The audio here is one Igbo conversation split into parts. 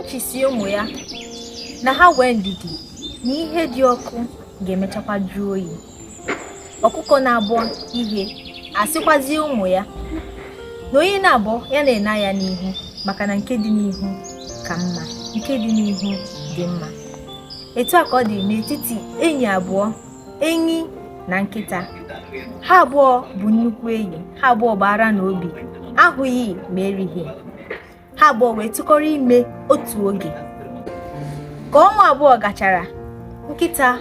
nchi si ụmụ ya na ha wee ndidi na ihe dị ọkụ ga-emechakwa jụọ oyi. Ọkụkọ na-abọ ihe asịkwazie ụmụ ya na onye na-abọ ya na-ena ya n'ihu, maka na nke dị n'ihu ka mma, nke dị n'ihu dị mma. Etu a ka ọ dị n'etiti enyi abụọ, enyi na nkịta. Ha abụọ bụ nnukwu enyi, ha abụọ gbara n'obi, ahụghị ma erighị. Ha abụọ wee tụkọrọ ime otu oge. Ka ọnwa abụọ gachara, nkịta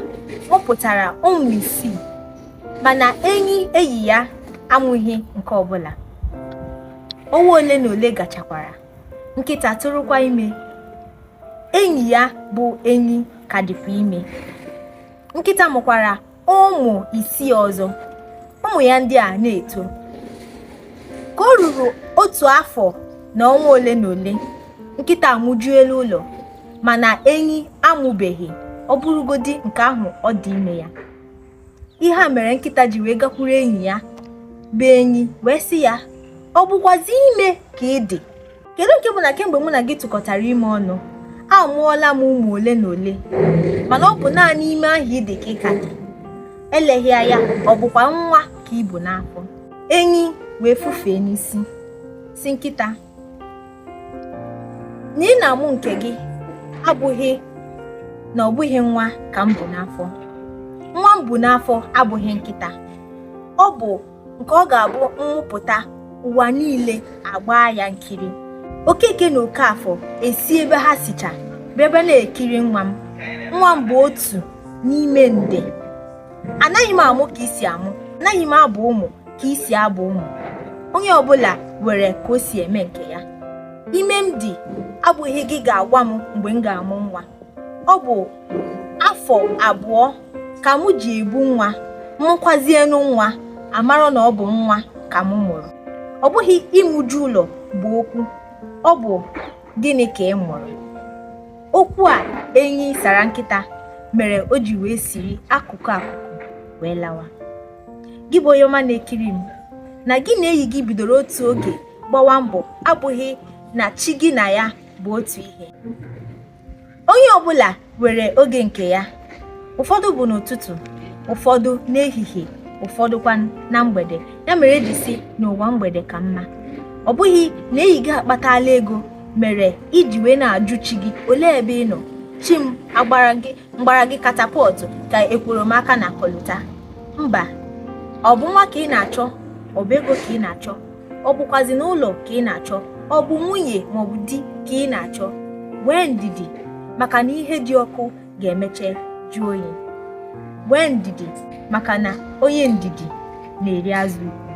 mụpụtara ụmụ 6, mana enyi ya amụghị nke ọbụla. Ọnwa ole na ole gachakwara, nkịta tụrụkwa ime. Enyi ya bụ enyi ka dịkwa ime. Nkịta mụkwara ụmụ 6 ọzọ. Ụmụ ya ndị a na-eto. Ka o ruru 1 afọ na ọnwa ole na ole, nkịta amụjuela ụlọ, mana enyi amụbeghị, ọ bụrụgodi nke ahụ ọ dị ime ya. Ihe a mere nkịta ji wee gakwuru enyi ya bụ enyi wee sị ya, ọ bụkwazi ime ka ị dị? Kedu nke bụ na kemgbe mụ na gị tụkọtara ime ọnụ, amụọla m ụmụ ole na ole, mana ọ bụ naanị ime ahụ ị dị ka ị ka dị. Eleghị anya, ọ bụkwa nwa ka ị bụ n'afọ. Enyi wee fufee n'isi si nkịta, na ị na-amụ nke gị abụghị na ọ bụghị nwa ka m bụ n'afọ. Nwa m bụ n'afọ abụghị nkịta. Ọ bụ nke ọ ga-abụ nwụpụta, ụwa niile agba ya nkiri. Okeke na Okafọ esi ebe ha sicha bịaba na-ekiri nwa m. Nwa m bụ otu n'ime nde. Anaghị m amụ ka isi amụ, anaghị m abụ ụmụ ka isi abụ ụmụ. Onye ọbụla were ka o si eme nke ya. Ime m dị abụghị gị ga-agwa m mgbe m ga-amụ nwa. Ọ bụ afọ 2 ka mụ ji ebu nwa, mụkwazienụ nwa, amara na ọ bụ nwa ka mụ mụrụ. Ọ bụghị ịmụju ụlọ bụ okwu, ọ bụ gịnị ka ị mụrụ. Okwu a enyi sara nkịta mere o ji wee siri akụkụ wee lawa. Gị bụ onye ọma na-ekiri m, na gị na enyi gị bidoro otu oge gbawa mbọ abụghị na chi gị na ya bụ otu ihe. Onye ọbụla were oge nke ya. Ụfọdụ bụ n'ụtụtụ, ụfọdụ n'ehihie, ụfọdụkwa na mgbede. Ya mere eji sị n'ụwa mgbede ka mma. Ọ bụghị na enyi gị akpatala ego mere iji wee na-ajụ chi gị olee ebe ị nọ. Chi m mgbara gị katapọtụ ka ekweremaka na kọlụta. Mba, ọ bụ nwa ka ị na-achọ, ọ bụ ego ka ị na-achọ, ọ bụkwazi n'ụlọ ka ị na-achọ, ọ bụ nwunye maọbụ di ka ị na-achọ. Nwee ndidi, maka na ihe dị ọkụ ga-emeche jụọ oyi. Nwee ndidi, maka na onye ndidi na-eri azụ ukwu.